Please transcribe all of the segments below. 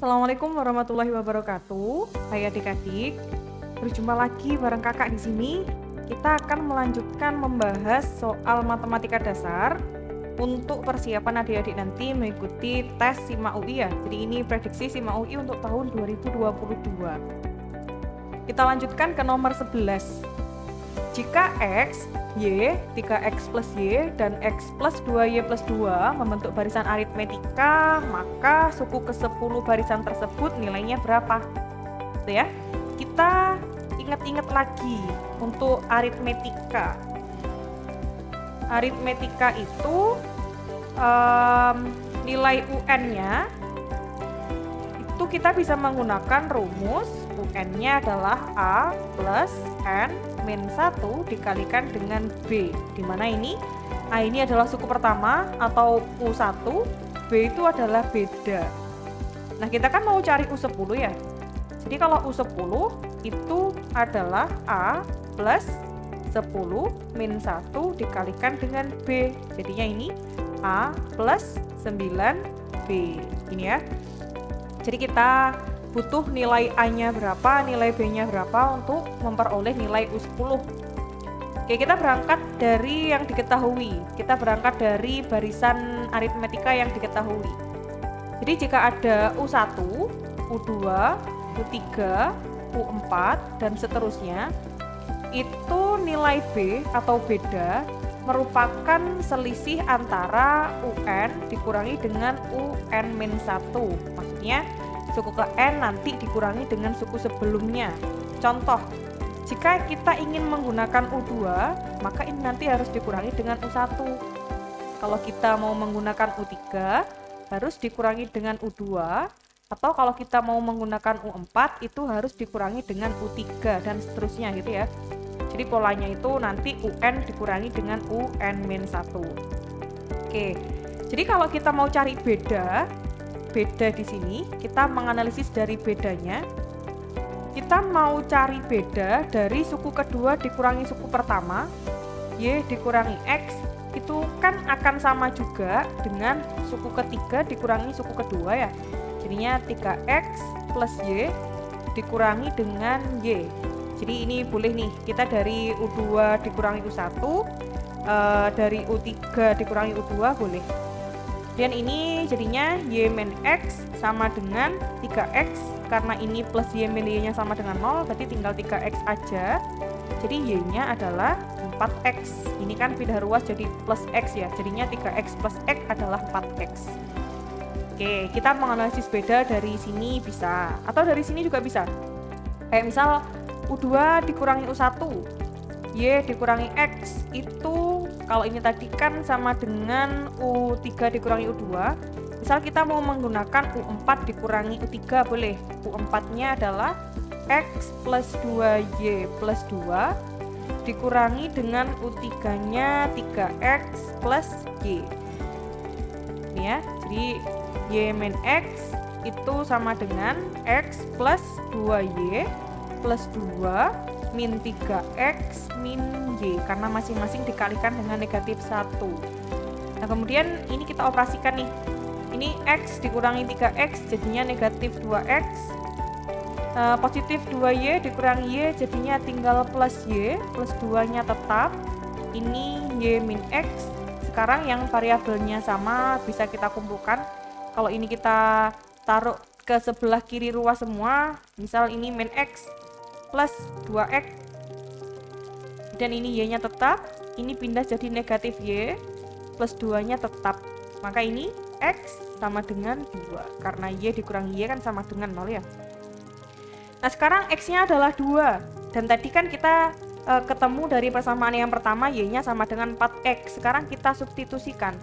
Assalamualaikum warahmatullahi wabarakatuh. Hai adik-adik, berjumpa lagi bareng kakak di sini. Kita akan melanjutkan membahas soal matematika dasar untuk persiapan adik-adik nanti mengikuti tes SIMA UI ya. Jadi ini prediksi SIMA UI untuk tahun 2022. Kita lanjutkan ke nomor 11. Jika X, Y, 3X plus Y, dan X plus 2Y plus 2 membentuk barisan aritmetika, maka suku ke-10 barisan tersebut nilainya berapa? Itu ya. Kita ingat-ingat lagi untuk aritmetika. Aritmetika itu nilai UN-nya itu kita bisa menggunakan rumus UN-nya adalah A plus N min 1 dikalikan dengan B, di mana ini A ini adalah suku pertama atau U1, B itu adalah beda. Nah, kita kan mau cari U10 ya. Jadi kalau U10 itu adalah A plus 10 min 1 dikalikan dengan B. Jadinya ini A plus 9B. Ini ya. Jadi kita butuh nilai A-nya berapa, nilai B-nya berapa untuk memperoleh nilai U10. Oke, kita berangkat dari yang diketahui. Kita berangkat dari barisan aritmetika yang diketahui. Jadi jika ada U1, U2, U3, U4, dan seterusnya, itu nilai B atau beda merupakan selisih antara UN dikurangi dengan UN-1. Maksudnya, suku ke N nanti dikurangi dengan suku sebelumnya. Contoh, jika kita ingin menggunakan U2, maka ini nanti harus dikurangi dengan U1. Kalau kita mau menggunakan U3, harus dikurangi dengan U2. Atau kalau kita mau menggunakan U4, itu harus dikurangi dengan U3 dan seterusnya gitu ya. Jadi polanya itu nanti UN dikurangi dengan UN-1. Oke, jadi kalau kita mau cari beda di sini, kita menganalisis dari bedanya. Kita mau cari beda dari suku kedua dikurangi suku pertama, Y dikurangi X, itu kan akan sama juga dengan suku ketiga dikurangi suku kedua ya. Jadinya 3X plus Y dikurangi dengan Y. Jadi ini boleh nih, kita dari U2 dikurangi U1, dari U3 dikurangi U2 boleh. Dan ini jadinya Y min X sama dengan 3X, karena ini plus Y min Y-nya sama dengan 0, berarti tinggal 3X aja. Jadi Y-nya adalah 4X. Ini kan pindah ruas jadi plus X ya, jadinya 3X plus X adalah 4X. Oke, kita menganalisis beda dari sini bisa, atau dari sini juga bisa. Kayak misal U2 dikurangi U1, Y dikurangi X, itu kalau ini tadi kan sama dengan U3 dikurangi U2. Misal kita mau menggunakan U4 dikurangi U3 boleh. U4-nya adalah X plus 2Y plus 2 dikurangi dengan U3-nya 3X plus Y. Ini ya, jadi Y min X itu sama dengan X plus 2Y plus 2 min 3X min Y, karena masing-masing dikalikan dengan negatif 1. Nah, kemudian ini kita operasikan nih. Ini X dikurangi 3X jadinya negatif 2X. Positif 2Y dikurangi Y jadinya tinggal plus Y, plus 2-nya tetap. Ini Y min X. Sekarang yang variabelnya sama bisa kita kumpulkan. Kalau ini kita taruh ke sebelah kiri ruas semua, misal ini min X plus 2X, dan ini Y-nya tetap, ini pindah jadi negatif Y, plus 2-nya tetap, maka ini X sama dengan 2, karena Y dikurangi Y kan sama dengan 0 ya. Nah, sekarang X-nya adalah 2, dan tadi kan kita ketemu dari persamaan yang pertama, Y-nya sama dengan 4X, sekarang kita substitusikan.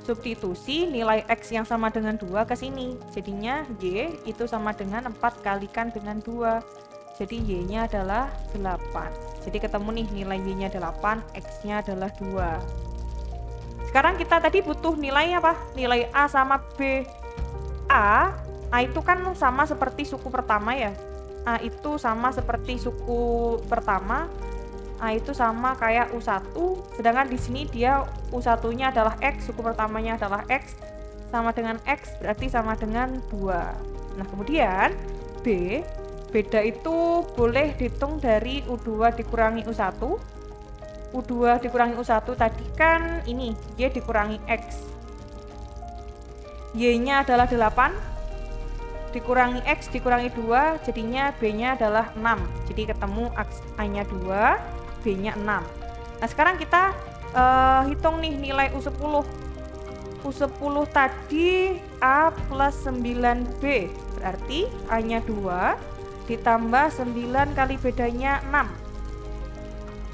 Substitusi nilai X yang sama dengan 2 ke sini, jadinya Y itu sama dengan 4 kalikan dengan 2. Jadi Y-nya adalah 8. Jadi ketemu nih nilai Y-nya 8, X-nya adalah 2. Sekarang kita tadi butuh nilai apa? Nilai A sama B. A itu kan sama seperti suku pertama ya. A itu sama seperti suku pertama. A itu sama kayak U1. Sedangkan di sini dia U1-nya adalah X, suku pertamanya adalah X. sama dengan X berarti sama dengan 2. Nah, kemudian B, beda itu boleh dihitung dari U2 dikurangi U1. U2 dikurangi U1 tadi kan ini, Y dikurangi X. Y-nya adalah 8, dikurangi X dikurangi 2, jadinya B-nya adalah 6. Jadi ketemu A-nya 2, B-nya 6. Nah, sekarang kita hitung nih nilai U10. U10 tadi A plus 9B, berarti A-nya 2 ditambah 9 kali bedanya 6.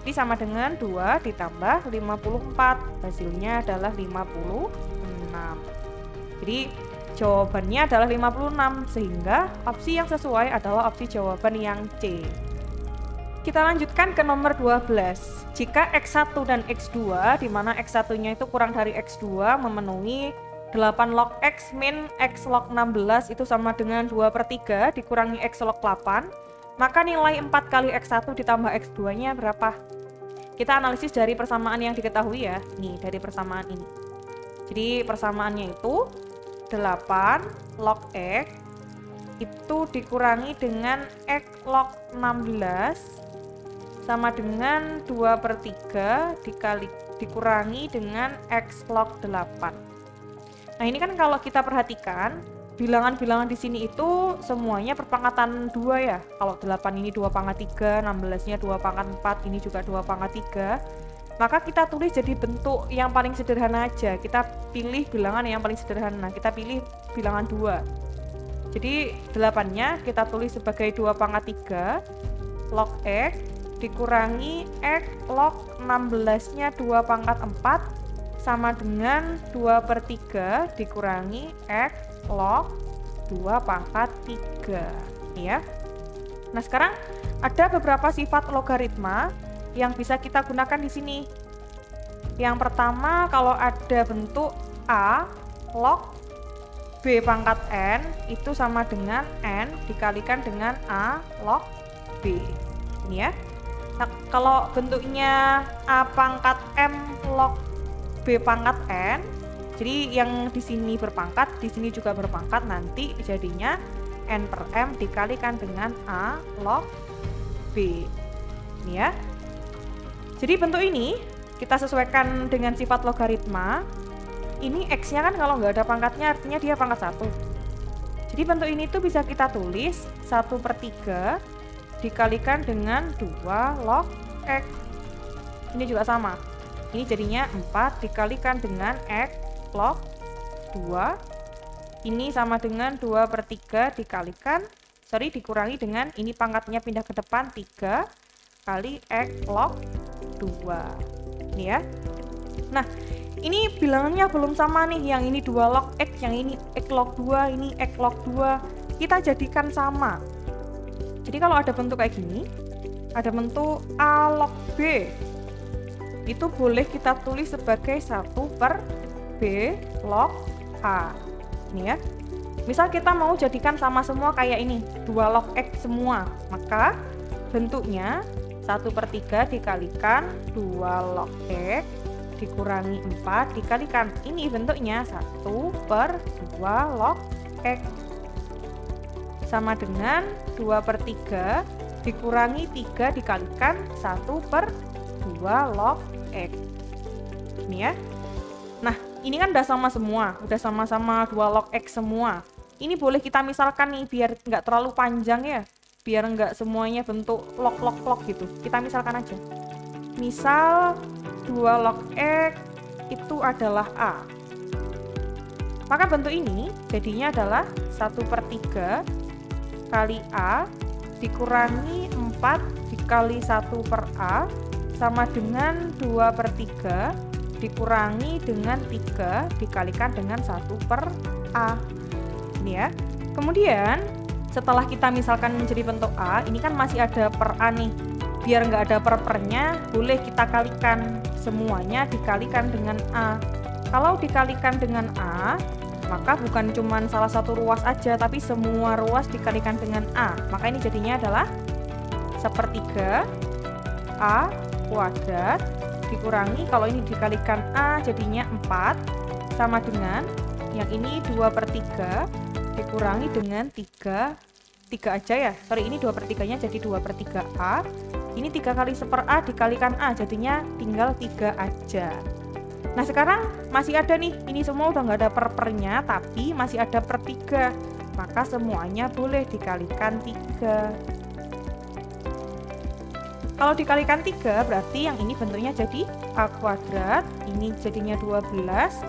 Ini sama dengan 2 ditambah 54, hasilnya adalah 56. Jadi jawabannya adalah 56, sehingga opsi yang sesuai adalah opsi jawaban yang C. Kita lanjutkan ke nomor 12. Jika X1 dan X2, di mana X1-nya itu kurang dari X2 memenuhi 8 log X min X log 16 itu sama dengan 2/3 dikurangi X log 8, maka nilai 4 kali X1 ditambah X2-nya berapa? Kita analisis dari persamaan yang diketahui ya. Nih, dari persamaan ini. Jadi persamaannya itu 8 log X itu dikurangi dengan X log 16 sama dengan 2/3 dikurangi dengan X log 8. Nah, ini kan kalau kita perhatikan, bilangan-bilangan di sini itu semuanya berpangkatan 2 ya. Kalau 8 ini 2/3, 16-nya 2/4, ini juga 2/3. Maka kita tulis jadi bentuk yang paling sederhana aja. Kita pilih bilangan yang paling sederhana. Kita pilih bilangan 2. Jadi 8-nya kita tulis sebagai 2/3 log X dikurangi X log 16-nya 2/4 sama dengan 2/3 dikurangi X log 2/3 ya. Nah, sekarang ada beberapa sifat logaritma yang bisa kita gunakan di sini. Yang pertama, kalau ada bentuk A log B pangkat N itu sama dengan N dikalikan dengan A log B. Ini ya. Nah, kalau bentuknya A pangkat M log B pangkat N, jadi yang di sini berpangkat, di sini juga berpangkat, nanti jadinya N per M dikalikan dengan A log B. Ini ya. Jadi bentuk ini kita sesuaikan dengan sifat logaritma. Ini X-nya kan kalau nggak ada pangkatnya artinya dia pangkat 1. Jadi bentuk ini tuh bisa kita tulis 1/3 dikalikan dengan 2 log X. Ini juga sama. Ini jadinya 4 dikalikan dengan X log 2. Ini sama dengan 2/3 dikurangi dengan ini pangkatnya pindah ke depan 3 kali X log 2. Ini ya. Nah, ini bilangannya belum sama nih. Yang ini 2 log X, yang ini X log 2, ini X log 2. Kita jadikan sama. Jadi kalau ada bentuk kayak gini, ada bentuk A log B, itu boleh kita tulis sebagai 1/B log A. Ini ya. Misal kita mau jadikan sama semua kayak ini, 2 log X semua, maka bentuknya 1/3 dikalikan 2 log X dikurangi 4 dikalikan, ini bentuknya 1/2 log X sama dengan 2/3 dikurangi 3 dikalikan 1/2 log X. Ini ya. Nah, ini kan udah sama semua, udah sama-sama 2 log X semua. Ini boleh kita misalkan nih biar nggak terlalu panjang ya, biar nggak semuanya bentuk log gitu. Kita misalkan aja. Misal 2 log X itu adalah A. Maka bentuk ini jadinya adalah 1/3 kali A dikurangi 4 dikali 1 per A sama dengan 2/3 dikurangi dengan 3 dikalikan dengan 1 per A. Ini ya. Kemudian setelah kita misalkan menjadi bentuk A, ini kan masih ada per A nih. Biar nggak ada per-pernya, boleh kita kalikan. Semuanya dikalikan dengan A. Kalau dikalikan dengan A, maka bukan cuma salah satu ruas aja, tapi semua ruas dikalikan dengan A. Maka ini jadinya adalah 1/3 A kuadrat dikurangi, kalau ini dikalikan A jadinya 4 sama dengan Yang ini 2/3 dikurangi dengan 3 aja ya. Sorry, ini 2/3-nya jadi 2/3A. Ini 3 kali 1/A dikalikan A, jadinya tinggal 3 aja. Nah sekarang masih ada nih, ini semua udah nggak ada per-pernya, tapi masih ada per 3. Maka semuanya boleh dikalikan 3. Kalau dikalikan 3 berarti yang ini bentuknya jadi A kuadrat, ini jadinya 12,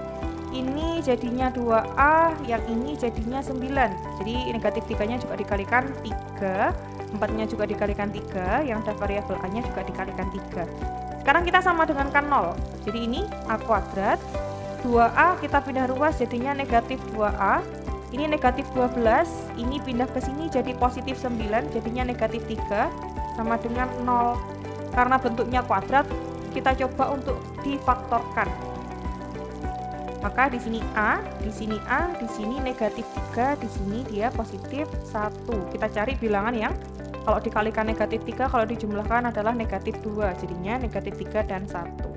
ini jadinya 2A, yang ini jadinya 9. Jadi negatif 3-nya juga dikalikan 3, 4-nya juga dikalikan 3, yang ada variabel A-nya juga dikalikan 3. Sekarang kita sama dengan kan 0. Jadi ini A kuadrat, 2A kita pindah ruas jadinya negatif 2A, ini negatif 12, ini pindah ke sini jadi positif 9, jadinya negatif 3, sama dengan 0. Karena bentuknya kuadrat, kita coba untuk difaktorkan. Maka di sini A, di sini A, di sini negatif 3, di sini dia positif 1. Kita cari bilangan yang kalau dikalikan negatif 3, kalau dijumlahkan adalah negatif 2. Jadinya negatif 3 dan 1.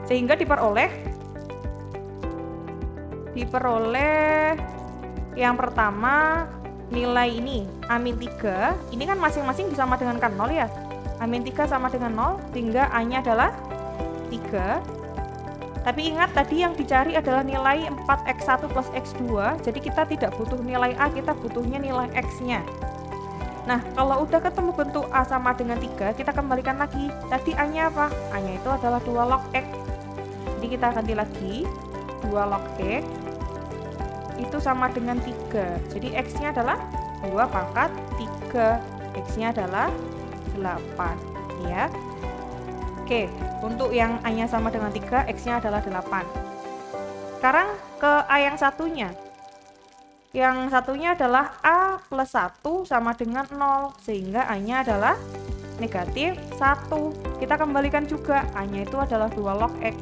Sehingga diperoleh yang pertama nilai ini A-3, ini kan masing-masing disama dengan kan 0 ya. A-3 sama dengan 0, sehingga A-nya adalah 3. Tapi ingat tadi yang dicari adalah nilai 4x1 plus x2, jadi kita tidak butuh nilai A, kita butuhnya nilai x-nya. Nah, kalau udah ketemu bentuk A sama dengan 3, kita kembalikan lagi. Tadi A-nya apa? A-nya itu adalah 2 log x. Jadi kita ganti lagi, 2 log x itu sama dengan 3. Jadi x-nya adalah 2 pangkat 3. X-nya adalah 8, ya. Oke, untuk yang A-nya sama dengan 3, X-nya adalah 8. Sekarang ke A yang satunya. Yang satunya adalah A plus 1 sama dengan 0, sehingga A-nya adalah negatif 1. Kita kembalikan juga, A-nya itu adalah 2 log X.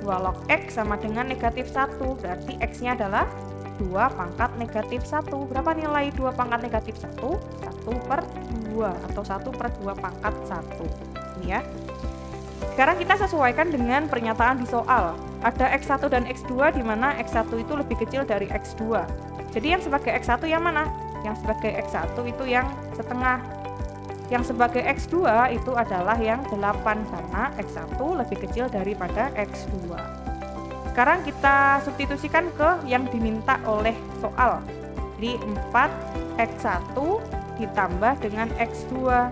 2 log X sama dengan negatif 1, berarti X-nya adalah 2 pangkat negatif 1. Berapa nilai 2 pangkat negatif 1? 1/2 atau 1/2 pangkat 1. Ini ya. Sekarang kita sesuaikan dengan pernyataan di soal. Ada X1 dan X2 di mana X1 itu lebih kecil dari X2. Jadi yang sebagai X1 yang mana? Yang sebagai X1 itu yang setengah. Yang sebagai X2 itu adalah yang 8 karena X1 lebih kecil daripada X2. Sekarang kita substitusikan ke yang diminta oleh soal. Jadi 4x1 ditambah dengan x2.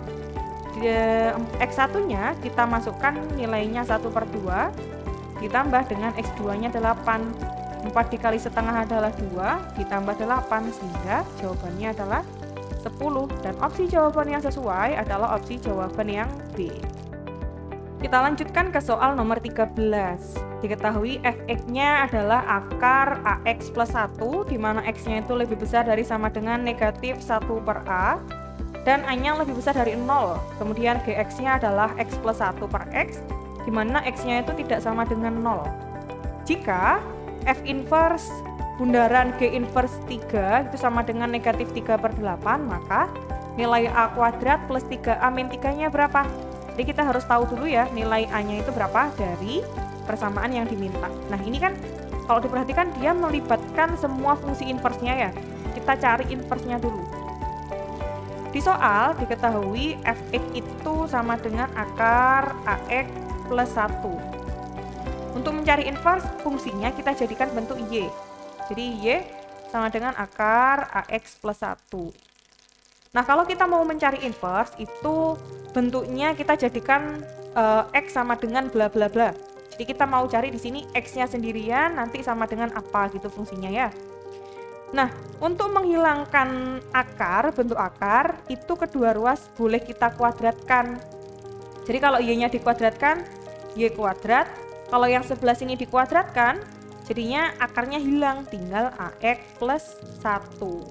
X1-nya kita masukkan nilainya 1/2 ditambah dengan x2-nya 8. 4 dikali setengah adalah 2 ditambah 8, sehingga jawabannya adalah 10. Dan opsi jawaban yang sesuai adalah opsi jawaban yang B. Kita lanjutkan ke soal nomor 13. Diketahui fx-nya adalah akar ax plus 1, di mana x-nya itu lebih besar dari sama dengan negatif 1/A, dan a-nya lebih besar dari 0. Kemudian gx-nya adalah x plus 1 per x, di mana x-nya itu tidak sama dengan 0. Jika f inverse bundaran g inverse 3 itu sama dengan negatif 3/8, maka nilai a kuadrat plus 3a min 3-nya berapa? Jadi kita harus tahu dulu ya nilai a-nya itu berapa dari persamaan yang diminta. Nah ini kan kalau diperhatikan dia melibatkan semua fungsi inverse-nya ya. Kita cari inverse-nya dulu. Di soal diketahui fx itu sama dengan akar ax plus 1. Untuk mencari inverse, fungsinya kita jadikan bentuk y. Jadi y sama dengan akar ax plus 1. Nah kalau kita mau mencari inverse, itu bentuknya kita jadikan x sama dengan bla bla bla. Jadi kita mau cari di sini x-nya sendirian, nanti sama dengan apa gitu fungsinya ya. Nah, untuk menghilangkan akar, bentuk akar, itu kedua ruas boleh kita kuadratkan. Jadi kalau y-nya dikuadratkan, y kuadrat. Kalau yang sebelah sini dikuadratkan, jadinya akarnya hilang, tinggal ax plus 1.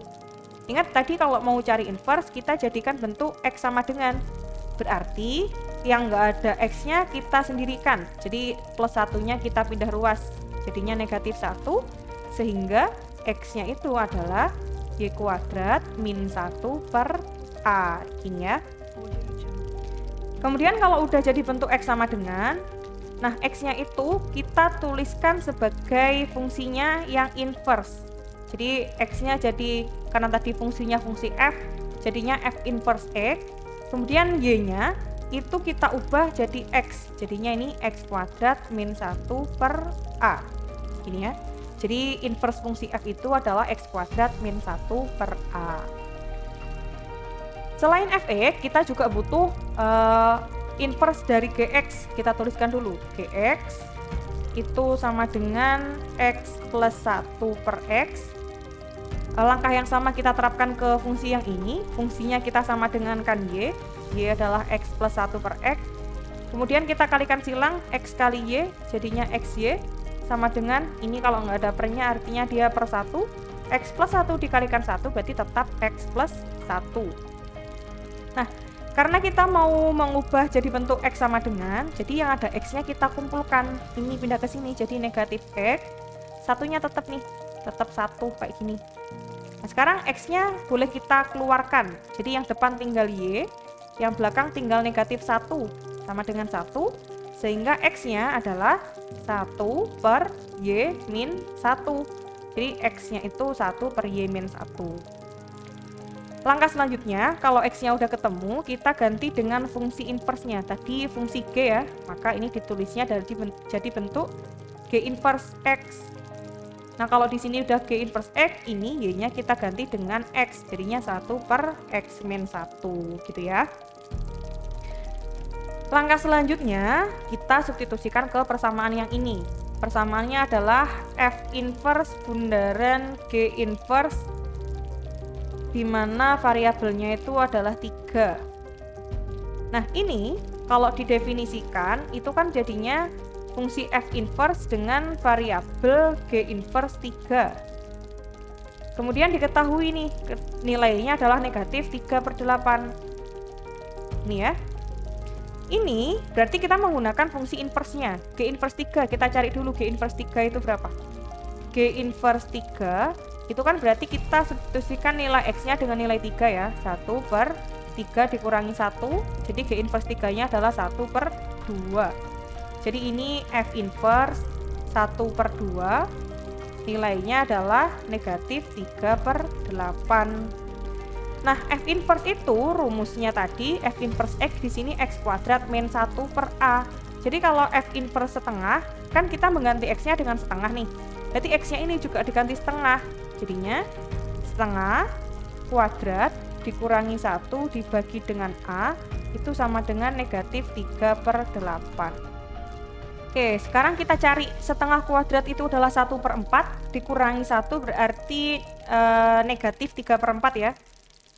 Ingat tadi kalau mau cari inverse, kita jadikan bentuk x sama dengan. Berarti yang nggak ada x-nya kita sendirikan. Jadi plus 1-nya kita pindah ruas, jadinya negatif 1, sehingga x-nya itu adalah y kuadrat min 1/a. Ini ya. Kemudian kalau udah jadi bentuk x sama dengan, Nah, X-nya itu kita tuliskan sebagai fungsinya yang inverse. Jadi X-nya jadi, karena tadi fungsinya fungsi F, jadinya F inverse X. Kemudian Y-nya itu kita ubah jadi X. Jadinya ini X kuadrat min 1 per A. Gini ya. Jadi inverse fungsi F itu adalah X kuadrat min 1 per A. Selain Fx, kita juga butuh inverse dari Gx. Kita tuliskan dulu. Gx itu sama dengan X plus 1 per X. Langkah yang sama kita terapkan ke fungsi yang ini. Fungsinya kita sama dengan kan Y. Y adalah X plus 1 per X. Kemudian kita kalikan silang X kali Y, jadinya XY. Sama dengan, ini kalau nggak ada pernya artinya dia per 1. X plus 1 dikalikan 1 berarti tetap X plus 1. Nah, karena kita mau mengubah jadi bentuk X sama dengan, jadi yang ada X-nya kita kumpulkan. Ini pindah ke sini, jadi negatif X. Satunya tetap nih, tetap 1 kayak gini. Nah, sekarang X-nya boleh kita keluarkan. Jadi yang depan tinggal Y, yang belakang tinggal negatif 1. Sama dengan 1, sehingga X-nya adalah 1 per Y min 1. Jadi X-nya itu 1 per Y min 1. Langkah selanjutnya, kalau X-nya udah ketemu, kita ganti dengan fungsi inverse-nya. Tadi fungsi G ya, maka ini ditulisnya jadi bentuk G inverse X. Nah, kalau di sini udah G inverse X, ini Y-nya kita ganti dengan X. Jadinya 1 per X min 1, gitu ya. Langkah selanjutnya, kita substitusikan ke persamaan yang ini. Persamaannya adalah F inverse bundaran G inverse, di mana variabelnya itu adalah 3. Nah, ini kalau didefinisikan itu kan jadinya fungsi F inverse dengan variabel G inverse 3. Kemudian diketahui nih nilainya adalah negatif 3/8. Ini ya. Ini berarti kita menggunakan fungsi inverse-nya. G inverse 3, kita cari dulu G inverse 3 itu berapa. G inverse 3 itu kan berarti kita substitusikan nilai X-nya dengan nilai 3 ya. 1 per 3 dikurangi 1. Jadi G inverse 3-nya adalah 1 per 2. Jadi ini F inverse 1 per 2. Nilainya adalah negatif 3/8. Nah, F inverse itu rumusnya tadi F inverse X di sini X kuadrat min 1 per A. Jadi kalau F inverse setengah, kan kita mengganti X-nya dengan setengah nih. Berarti X-nya ini juga diganti setengah. Jadinya setengah kuadrat dikurangi 1 dibagi dengan A itu sama dengan negatif 3/8. Oke, sekarang kita cari setengah kuadrat itu adalah 1/4 dikurangi 1 berarti negatif 3/4 ya.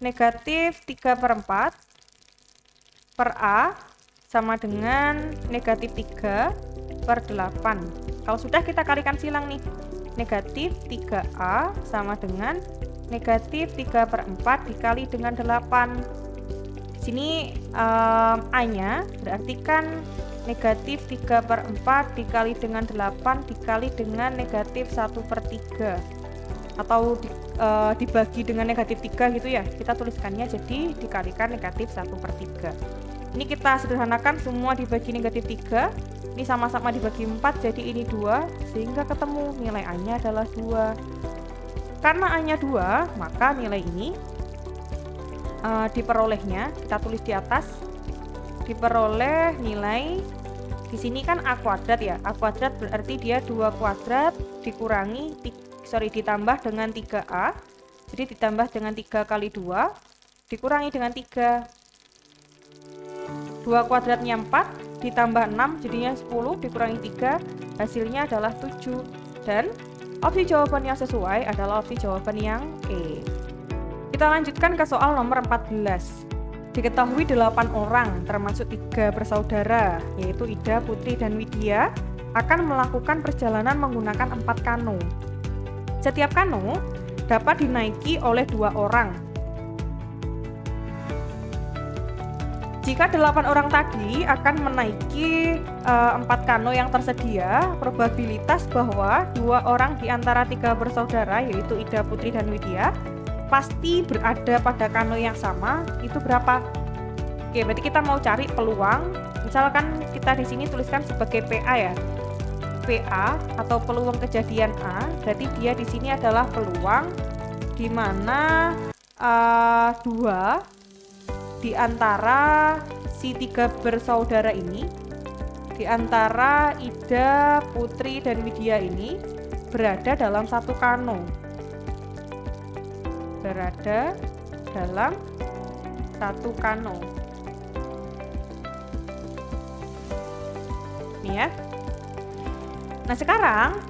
Negatif 3/4 per A sama dengan negatif 3/8. Kalau sudah kita kalikan silang nih. Negatif 3A sama dengan negatif 3/4 dikali dengan 8. Di sini A-nya berarti kan negatif 3/4 dikali dengan 8 dikali dengan negatif 1/3. Atau dibagi dengan negatif 3 gitu ya. Kita tuliskannya jadi dikalikan negatif 1/3. Ini kita sederhanakan semua dibagi negatif 3. Ini sama-sama dibagi 4, jadi ini 2, sehingga ketemu nilai A-nya adalah 2. Karena A-nya 2, maka nilai ini diperolehnya, kita tulis di atas, diperoleh nilai, di sini kan A kuadrat ya, A kuadrat berarti dia 2 kuadrat dikurangi, ditambah dengan 3A, jadi ditambah dengan 3 kali 2, dikurangi dengan 3. 2 kuadratnya 4, ditambah 6 jadinya 10 dikurangi 3 hasilnya adalah 7 dan opsi jawaban yang sesuai adalah opsi jawaban yang E. Kita lanjutkan ke soal nomor 14. Diketahui 8 orang termasuk 3 bersaudara yaitu Ida, Putri, dan Widya akan melakukan perjalanan menggunakan 4 kano. Setiap kano dapat dinaiki oleh 2 orang. Jika 8 orang tadi akan menaiki 4 kano yang tersedia, probabilitas bahwa 2 orang di antara 3 bersaudara yaitu Ida, Putri, dan Widya pasti berada pada kano yang sama itu berapa? Oke, berarti kita mau cari peluang Misalkan kita di sini tuliskan sebagai PA ya. PA atau peluang kejadian A, berarti dia di sini adalah peluang di mana 2 di antara si 3 bersaudara ini, di antara Ida, Putri, dan Widya ini berada dalam satu kano. Berada dalam satu kano. Nih ya. Nah sekarang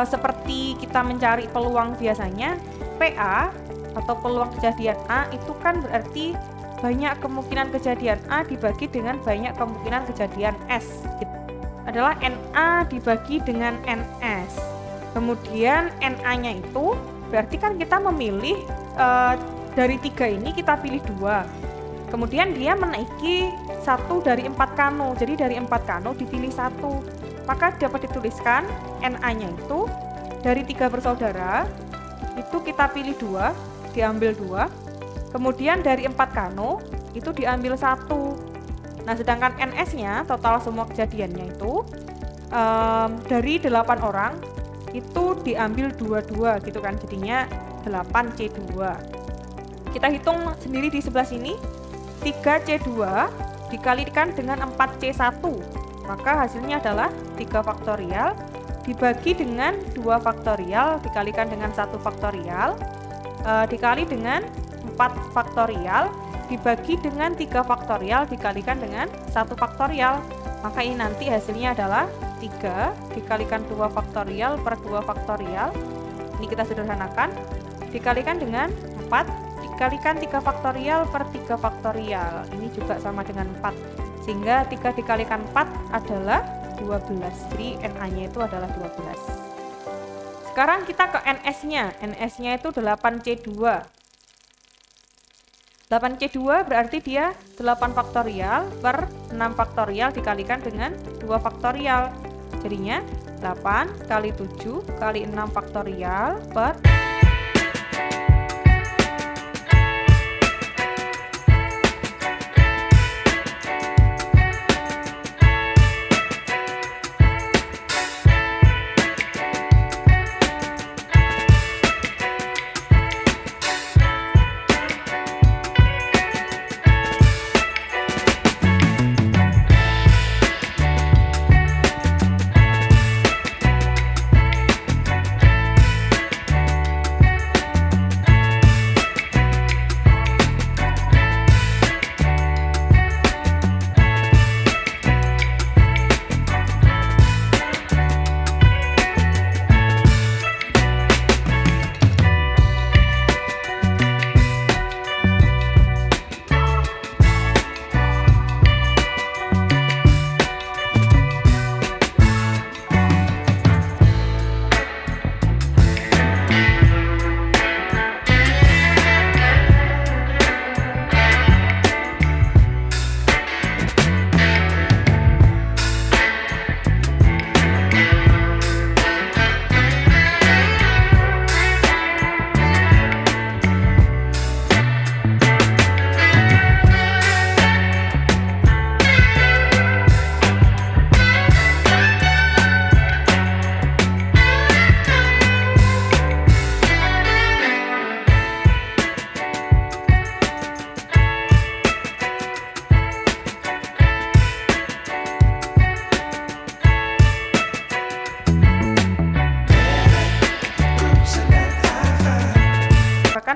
seperti kita mencari peluang biasanya, PA atau peluang kejadian A itu kan berarti banyak kemungkinan kejadian A dibagi dengan banyak kemungkinan kejadian S. Adalah NA dibagi dengan NS. Kemudian NA-nya itu berarti kan kita memilih dari 3 ini kita pilih 2. Kemudian dia menaiki 1 dari 4 kano. Jadi dari 4 kano dipilih 1. Maka dapat dituliskan NA-nya itu dari 3 bersaudara itu kita pilih 2, diambil 2. Kemudian dari 4 kano itu diambil 1. Nah sedangkan NS-nya total semua kejadiannya itu dari 8 orang itu diambil 2 gitu kan, jadinya 8C2. Kita hitung sendiri di sebelah sini, 3C2 dikalikan dengan 4C1, maka hasilnya adalah 3 faktorial dibagi dengan 2 faktorial dikalikan dengan 1 faktorial dikali dengan 4 faktorial dibagi dengan 3 faktorial dikalikan dengan 1 faktorial. Maka ini nanti hasilnya adalah 3 dikalikan 2 faktorial per 2 faktorial. Ini kita sederhanakan. Dikalikan dengan 4 dikalikan 3 faktorial per 3 faktorial. Ini juga sama dengan 4. Sehingga 3 dikalikan 4 adalah 12. Jadi NA-nya itu adalah 12. Sekarang kita ke NS-nya. NS-nya itu 8C2. 8C2 berarti dia 8 faktorial per 6 faktorial dikalikan dengan 2 faktorial. Jadinya 8 kali 7 kali 6 faktorial per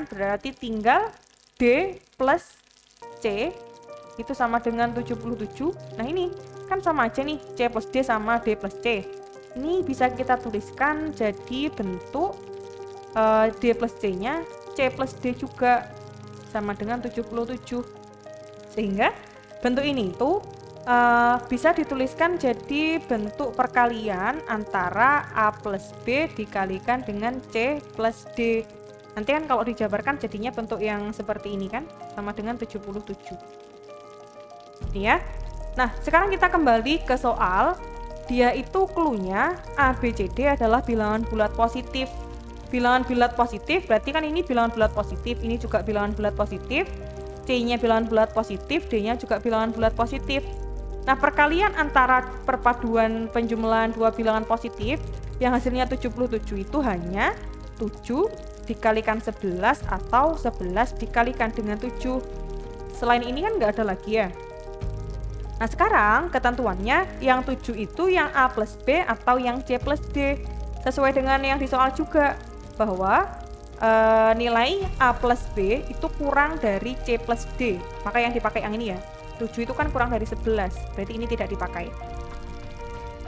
berarti tinggal D plus C itu sama dengan 77. Nah ini kan sama aja nih, C plus D sama D plus C. Ini bisa kita tuliskan jadi bentuk D plus C nya C plus D juga sama dengan 77. Sehingga bentuk ini itu bisa dituliskan jadi bentuk perkalian antara A plus B dikalikan dengan C plus D. Nanti kan kalau dijabarkan jadinya bentuk yang seperti ini kan, sama dengan 77. Ya. Nah, sekarang kita kembali ke soal. Dia itu cluenya A, B, C, D adalah bilangan bulat positif. Bilangan bulat positif berarti kan ini bilangan bulat positif, ini juga bilangan bulat positif. C-nya bilangan bulat positif, D-nya juga bilangan bulat positif. Nah, perkalian antara perpaduan penjumlahan dua bilangan positif yang hasilnya 77 itu hanya 7 dikalikan 11 atau 11 dikalikan dengan 7. Selain ini kan nggak ada lagi ya. Nah, sekarang ketentuannya yang 7 itu yang A plus B atau yang C plus D. Sesuai dengan yang di soal juga, bahwa nilai A plus B itu kurang dari C plus D. Maka yang dipakai yang ini ya. 7 itu kan kurang dari 11, berarti ini tidak dipakai.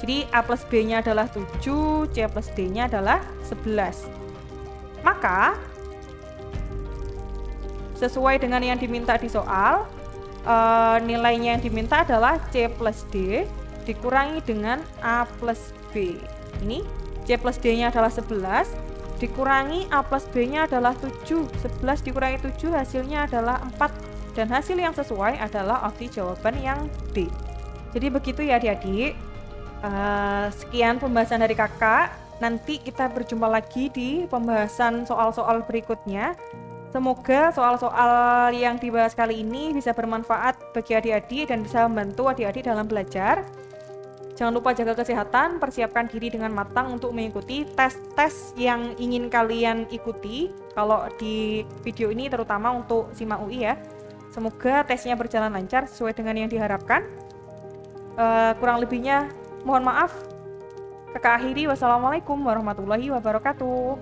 Jadi A plus B-nya adalah 7, C plus D-nya adalah 11. Maka, sesuai dengan yang diminta di soal, nilainya yang diminta adalah C plus D dikurangi dengan A plus B. Ini C plus D-nya adalah 11, dikurangi A plus B-nya adalah 7. 11 dikurangi 7 hasilnya adalah 4. Dan hasil yang sesuai adalah opsi jawaban yang D. Jadi begitu ya adik-adik. Sekian pembahasan dari kakak. Nanti kita berjumpa lagi di pembahasan soal-soal berikutnya. Semoga soal-soal yang dibahas kali ini bisa bermanfaat bagi adik-adik dan bisa membantu adik-adik dalam belajar. Jangan lupa jaga kesehatan, persiapkan diri dengan matang untuk mengikuti tes-tes yang ingin kalian ikuti. Kalau di video ini terutama untuk SIMA UI ya. Semoga tesnya berjalan lancar sesuai dengan yang diharapkan. Kurang lebihnya mohon maaf. Kakak akhiri, wassalamualaikum warahmatullahi wabarakatuh.